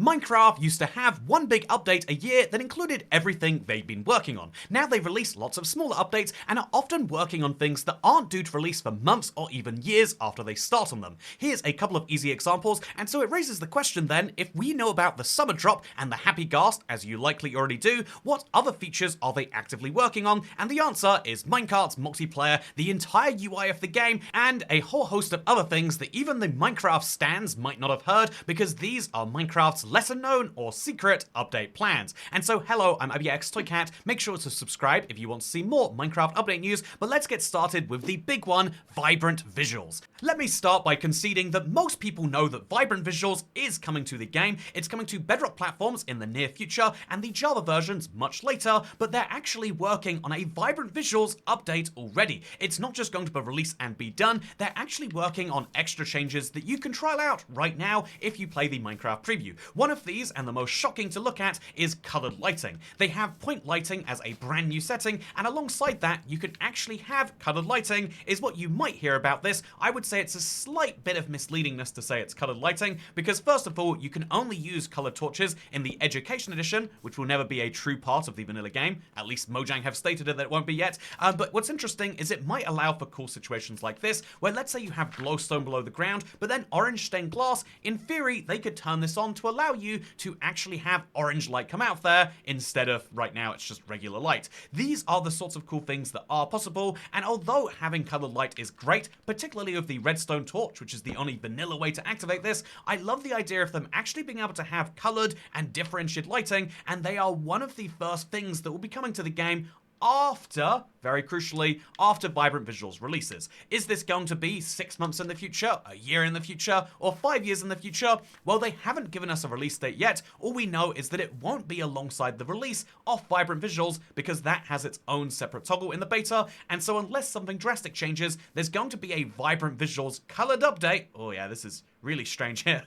Minecraft used to have one big update a year that included everything they've been working on. Now they release lots of smaller updates and are often working on things that aren't due to release for months or even years after they start on them. Here's a couple of easy examples, and so it raises the question then, if we know about the summer drop and the happy ghast, as you likely already do, what other features are they actively working on? And the answer is minecarts, multiplayer, the entire UI of the game, and a whole host of other things that even the Minecraft stans might not have heard, because these are Minecraft's lesser known or secret update plans. And so hello, I'm AbbyXToyCat. Make sure to subscribe if you want to see more Minecraft update news, but let's get started with the big one, vibrant visuals. Let me start by conceding that most people know that vibrant visuals is coming to the game. It's coming to Bedrock platforms in the near future and the Java versions much later, but they're actually working on a vibrant visuals update already. It's not just going to be released and be done, they're actually working on extra changes that you can trial out right now if you play the Minecraft preview. One of these, and the most shocking to look at, is colored lighting. They have point lighting as a brand new setting, and alongside that you can actually have colored lighting is what you might hear about this. I would say it's a slight bit of misleadingness to say it's colored lighting, because first of all, you can only use colored torches in the Education Edition, which will never be a true part of the vanilla game. At least Mojang have stated that it won't be yet. But what's interesting is it might allow for cool situations like this, where let's say you have glowstone below the ground, but then orange stained glass. In theory, they could turn this on to allow you to actually have orange light come out there, instead of right now it's just regular light. These are the sorts of cool things that are possible, and although having colored light is great, particularly with the redstone torch, which is the only vanilla way to activate this, I love the idea of them actually being able to have colored and differentiated lighting, and they are one of the first things that will be coming to the game after, very crucially, after Vibrant Visuals releases. Is this going to be 6 months in the future, a year in the future, or 5 years in the future? Well, they haven't given us a release date yet. All we know is that it won't be alongside the release of Vibrant Visuals, because that has its own separate toggle in the beta, and so unless something drastic changes, there's going to be a Vibrant Visuals colored update. Oh yeah, this is really strange here.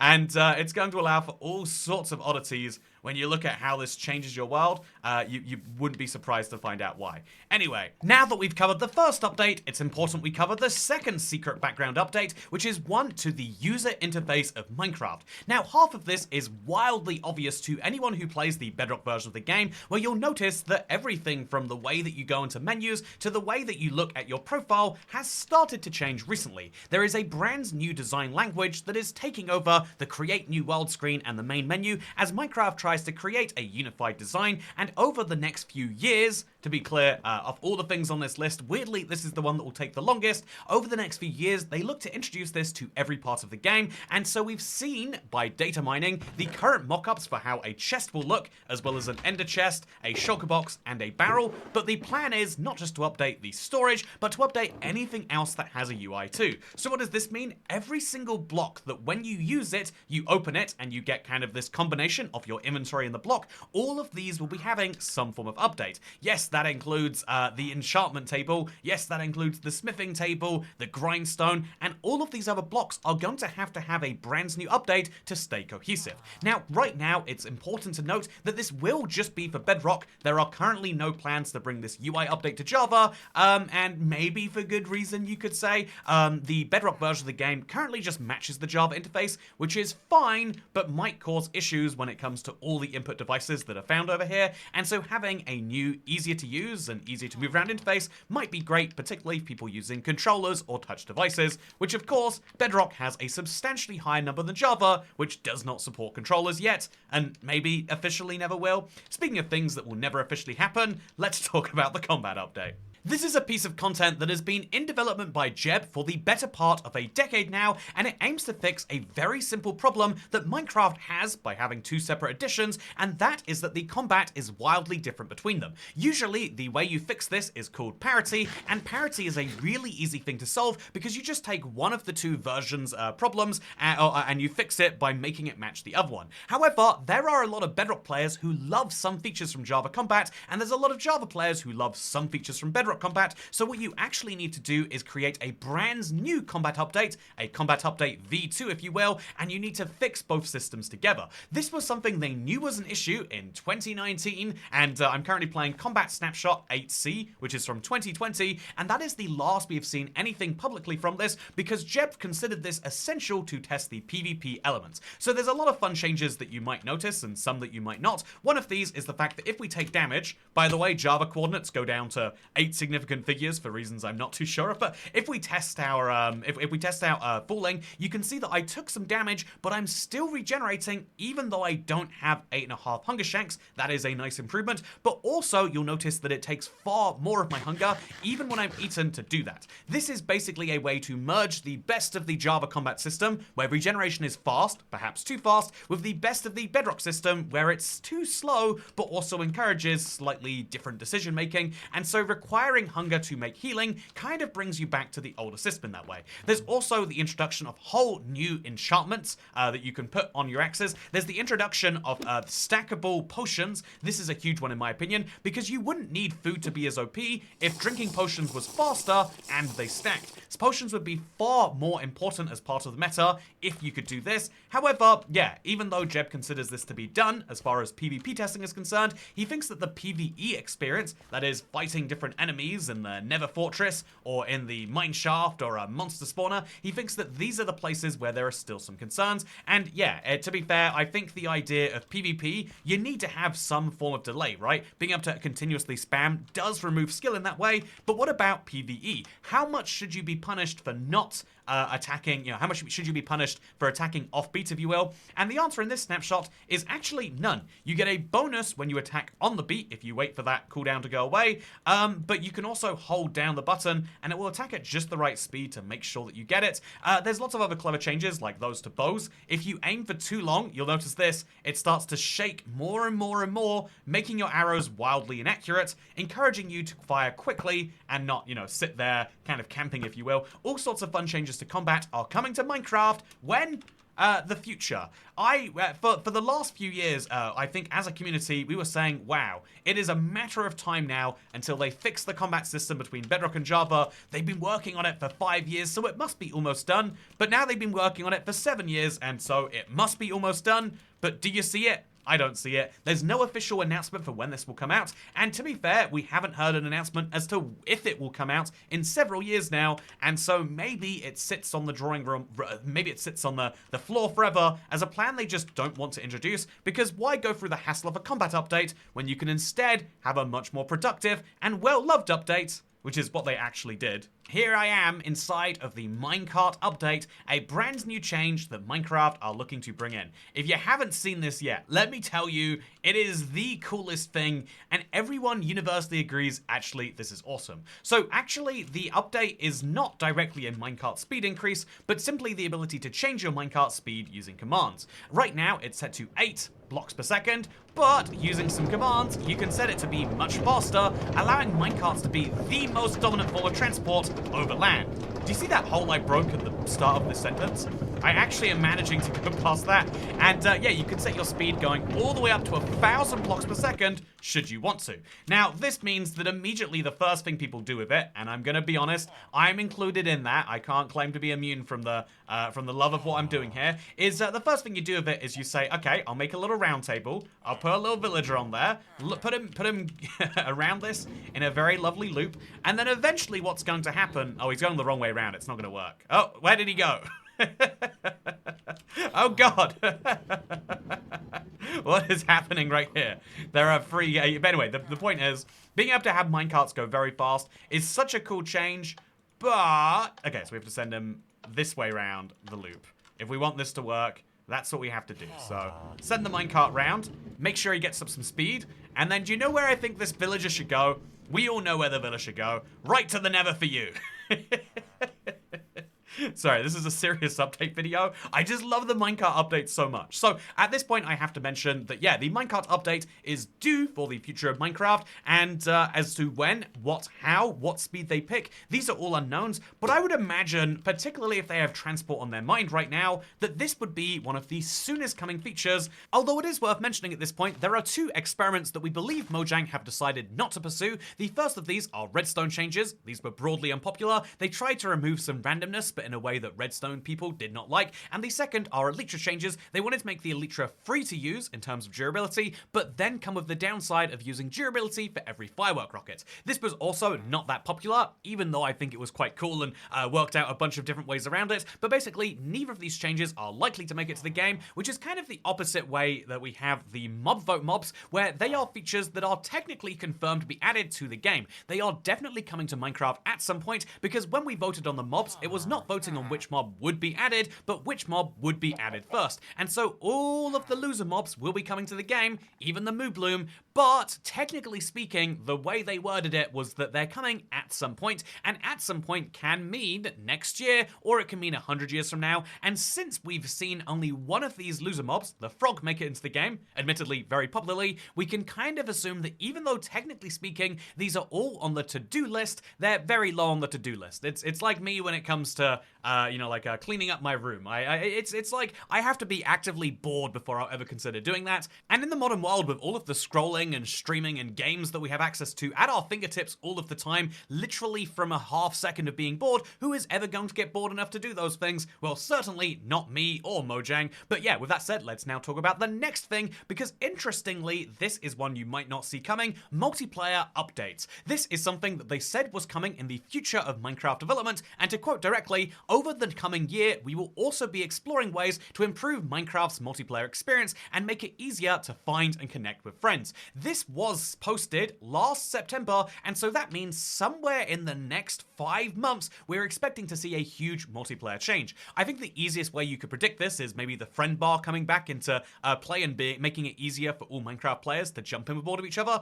And it's going to allow for all sorts of oddities. When you look at how this changes your world, you wouldn't be surprised to find out why. Anyway, now that we've covered the first update, it's important we cover the second secret background update, which is one to the user interface of Minecraft. Now, half of this is wildly obvious to anyone who plays the Bedrock version of the game, where you'll notice that everything from the way that you go into menus to the way that you look at your profile has started to change recently. There is a brand new design language that is taking over the Create New World screen and the main menu as Minecraft tries to create a unified design, and over the next few years, to be clear, of all the things on this list, weirdly, this is the one that will take the longest. Over the next few years, they look to introduce this to every part of the game, and so we've seen, by data mining, the current mock-ups for how a chest will look, as well as an ender chest, a shulker box, and a barrel, but the plan is not just to update the storage, but to update anything else that has a UI too. So what does this mean? Every single block that when you use it, you open it, and you get kind of this combination of your inventory and the block, all of these will be having some form of update. Yes, that includes the enchantment table. Yes, that includes the smithing table, the grindstone, and all of these other blocks are going to have a brand new update to stay cohesive. Now, right now, it's important to note that this will just be for Bedrock. There are currently no plans to bring this UI update to Java, and maybe for good reason, you could say. The Bedrock version of the game currently just matches the Java interface, which is fine, but might cause issues when it comes to all the input devices that are found over here, and so having a new, easier to use and easier to move around interface might be great, particularly for people using controllers or touch devices, which of course, Bedrock has a substantially higher number than Java, which does not support controllers yet, and maybe officially never will. Speaking of things that will never officially happen, let's talk about the combat update. This is a piece of content that has been in development by Jeb for the better part of a decade now, and it aims to fix a very simple problem that Minecraft has by having two separate editions, and that is that the combat is wildly different between them. Usually, the way you fix this is called parity, and parity is a really easy thing to solve because you just take one of the two versions' problems and you fix it by making it match the other one. However, there are a lot of Bedrock players who love some features from Java Combat, and there's a lot of Java players who love some features from Bedrock Bedrock combat, so what you actually need to do is create a brand new combat update, a combat update V2 if you will, and you need to fix both systems together. This was something they knew was an issue in 2019, and I'm currently playing Combat Snapshot 8C, which is from 2020, and that is the last we have seen anything publicly from this, because Jeb considered this essential to test the PvP elements. So there's a lot of fun changes that you might notice, and some that you might not. One of these is the fact that if we take damage, by the way, Java coordinates go down to 8 significant figures for reasons I'm not too sure of, but if we test our, if we test out falling, you can see that I took some damage, but I'm still regenerating, even though I don't have 8.5 hunger shanks. That is a nice improvement, but also you'll notice that it takes far more of my hunger, even when I'm eaten, to do that. This is basically a way to merge the best of the Java combat system, where regeneration is fast, perhaps too fast, with the best of the Bedrock system, where it's too slow, but also encourages slightly different decision making, and so requiring hunger to make healing kind of brings you back to the older system in that way. There's also the introduction of whole new enchantments that you can put on your axes. There's the introduction of stackable potions. This is a huge one in my opinion, because you wouldn't need food to be as OP if drinking potions was faster and they stacked. So potions would be far more important as part of the meta if you could do this. However, yeah, even though Jeb considers this to be done as far as PvP testing is concerned, he thinks that the PvE experience, that is fighting different enemies in the Nether Fortress or in the Mineshaft or a monster spawner, he thinks that these are the places where there are still some concerns. And yeah, to be fair, I think the idea of PvP, you need to have some form of delay, right? Being able to continuously spam does remove skill in that way, but what about PvE? How much should you be punished for not attacking, how much should you be punished for attacking offbeat, if you will? And the answer in this snapshot is actually none. You get a bonus when you attack on the beat if you wait for that cooldown to go away, but you can also hold down the button and it will attack at just the right speed to make sure that you get it. There's lots of other clever changes like those to bows. If you aim for too long, you'll notice this, it starts to shake more and more and more, making your arrows wildly inaccurate, encouraging you to fire quickly and not, sit there kind of camping, if you will. All sorts of fun changes to combat are coming to Minecraft when? The future. For the last few years, I think as a community, we were saying, wow, it is a matter of time now until they fix the combat system between Bedrock and Java. They've been working on it for 5 years, so it must be almost done. But now they've been working on it for 7 years, and so it must be almost done. But do you see it? I don't see it. There's no official announcement for when this will come out, and to be fair, we haven't heard an announcement as to if it will come out in several years now, and so maybe it sits on the drawing room, maybe it sits on the floor forever as a plan they just don't want to introduce, because why go through the hassle of a combat update when you can instead have a much more productive and well-loved update, which is what they actually did. Here I am inside of the minecart update, a brand new change that Minecraft are looking to bring in. If you haven't seen this yet, let me tell you, it is the coolest thing, and everyone universally agrees, actually, this is awesome. So actually, the update is not directly a minecart speed increase, but simply the ability to change your minecart speed using commands. Right now, it's set to 8 blocks per second, but using some commands, you can set it to be much faster, allowing minecarts to be the most dominant form of transport over land. Do you see that hole I broke at the start of this sentence? I actually am managing to go past that, and yeah, you can set your speed going all the way up to 1,000 blocks per second, should you want to. Now, this means that immediately the first thing people do with it, and I'm gonna be honest, I'm included in that, I can't claim to be immune from the love of what I'm doing here, is the first thing you do with it is you say, okay, I'll make a little round table, I'll put a little villager on there, put him around this in a very lovely loop, and then eventually what's going to happen, oh, he's going the wrong way around, it's not gonna work. Oh, where did he go? Oh god. What is happening right here? There are free... anyway, the point is, being able to have minecarts go very fast is such a cool change, but... Okay, so we have to send him this way around the loop. If we want this to work, that's what we have to do. So, send the minecart round, make sure he gets up some speed, and then do you know where I think this villager should go? We all know where the villager should go. Right to the Nether for you. Sorry, this is a serious update video. I just love the minecart update so much. So at this point, I have to mention that, yeah, the minecart update is due for the future of Minecraft, and as to when, what, how, what speed they pick, these are all unknowns, but I would imagine, particularly if they have transport on their mind right now, that this would be one of the soonest coming features. Although it is worth mentioning at this point, there are two experiments that we believe Mojang have decided not to pursue. The first of these are redstone changes. These were broadly unpopular. They tried to remove some randomness, but in a way that redstone people did not like. And the second are elytra changes. They wanted to make the elytra free to use in terms of durability, but then come with the downside of using durability for every firework rocket. This was also not that popular, even though I think it was quite cool and worked out a bunch of different ways around it. But basically, neither of these changes are likely to make it to the game, which is kind of the opposite way that we have the mob vote mobs, where they are features that are technically confirmed to be added to the game. They are definitely coming to Minecraft at some point, because when we voted on the mobs, it was not voting on which mob would be added, but which mob would be added first. And so all of the loser mobs will be coming to the game, even the Moo Bloom, but technically speaking, the way they worded it was that they're coming at some point, and at some point can mean next year, or it can mean 100 years from now. And since we've seen only one of these loser mobs, the frog, make it into the game, admittedly very popularly, we can kind of assume that even though technically speaking, these are all on the to-do list, they're very low on the to-do list. It's like me when it comes to, cleaning up my room. It's like I have to be actively bored before I'll ever consider doing that. And in the modern world, with all of the scrolling and streaming and games that we have access to at our fingertips all of the time, literally from a half second of being bored, who is ever going to get bored enough to do those things? Well, certainly not me or Mojang. But yeah, with that said, let's now talk about the next thing, because interestingly, this is one you might not see coming: multiplayer updates. This is something that they said was coming in the future of Minecraft development, and to quote directly, over the coming year, we will also be exploring ways to improve Minecraft's multiplayer experience and make it easier to find and connect with friends. This was posted last September, and so that means somewhere in the next 5 months, we're expecting to see a huge multiplayer change. I think the easiest way you could predict this is maybe the friend bar coming back into play and making it easier for all Minecraft players to jump in with board of each other.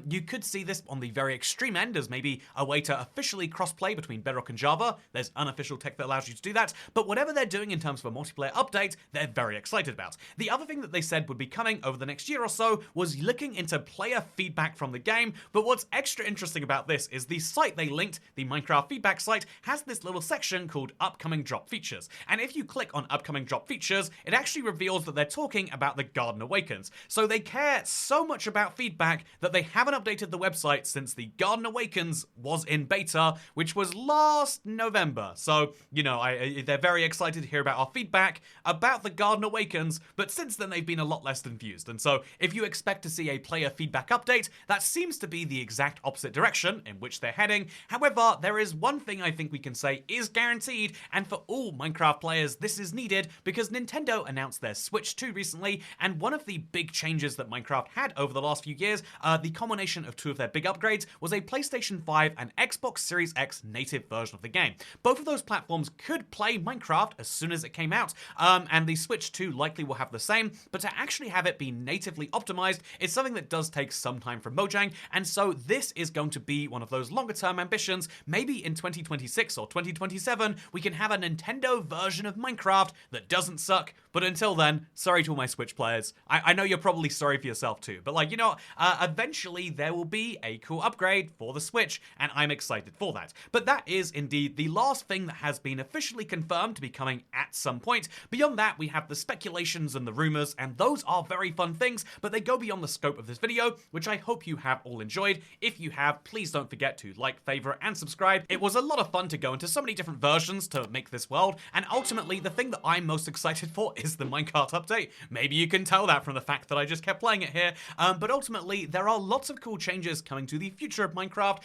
You could see this on the very extreme end as maybe a way to officially cross-play between Bedrock and Java. There's unofficial tech that allows you to do that, but whatever they're doing in terms of a multiplayer update, they're very excited about. The other thing that they said would be coming over the next year or so was looking into player feedback from the game, but what's extra interesting about this is the site they linked, the Minecraft feedback site, has this little section called Upcoming Drop Features, and if you click on Upcoming Drop Features, it actually reveals that they're talking about the Garden Awakens. So they care so much about feedback that they haven't updated the website since the Garden Awakens was in beta, which was last November. So, you know, they're very excited to hear about our feedback about the Garden Awakens, but since then they've been a lot less enthused. And so if you expect to see a player feedback update, that seems to be the exact opposite direction in which they're heading. However, there is one thing I think we can say is guaranteed, and for all Minecraft players this is needed, because Nintendo announced their Switch 2 recently, and one of the big changes that Minecraft had over the last few years, the combination of two of their big upgrades, was a PlayStation 5 and Xbox Series X native version of the game. Both of those platforms could play Minecraft as soon as it came out, and the Switch 2 likely will have the same, but to actually have it be natively optimized is something that does take some time from Mojang, and so this is going to be one of those longer term ambitions. Maybe in 2026 or 2027 we can have a Nintendo version of Minecraft that doesn't suck, but until then, sorry to all my Switch players. I know you're probably sorry for yourself too, but like, you know, eventually there will be a cool upgrade for the Switch, and I'm excited for that. But that is indeed the last thing that has been officially confirmed to be coming at some point. Beyond that, we have the speculations and the rumors, and those are very fun things, but they go beyond the scope of this video, which I hope you have all enjoyed. If you have, please don't forget to like, favorite, and subscribe. It was a lot of fun to go into so many different versions to make this world, and ultimately the thing that I'm most excited for is the minecart update. Maybe you can tell that from the fact that I just kept playing it here, but ultimately there are lots of cool changes coming to the future of Minecraft,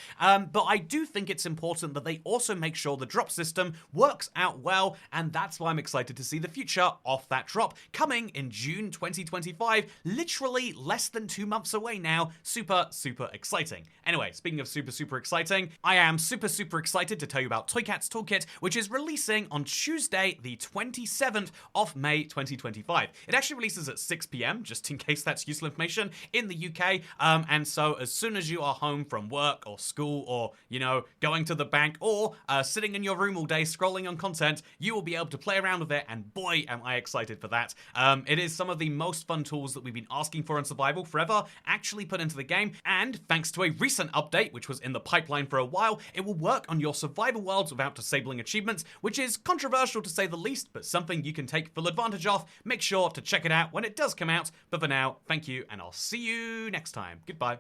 but I do think it's important that they also make sure the drop system works out well, and that's why I'm excited to see the future of that drop coming in June 2025, literally less than 2 months months away now. Super, super exciting. Anyway, speaking of super, super exciting, I am super, super excited to tell you about Toycat's Toolkit, which is releasing on Tuesday, the 27th of May 2025. It actually releases at 6 p.m., just in case that's useful information, in the UK. And so as soon as you are home from work or school or, you know, going to the bank or sitting in your room all day scrolling on content, you will be able to play around with it, and boy, am I excited for that. It is some of the most fun tools that we've been asking for in survival forever actually put into the game, and thanks to a recent update, which was in the pipeline for a while, it will work on your survival worlds without disabling achievements, which is controversial to say the least, but something you can take full advantage of. Make sure to check it out when it does come out, but for now, thank you, and I'll see you next time. Goodbye.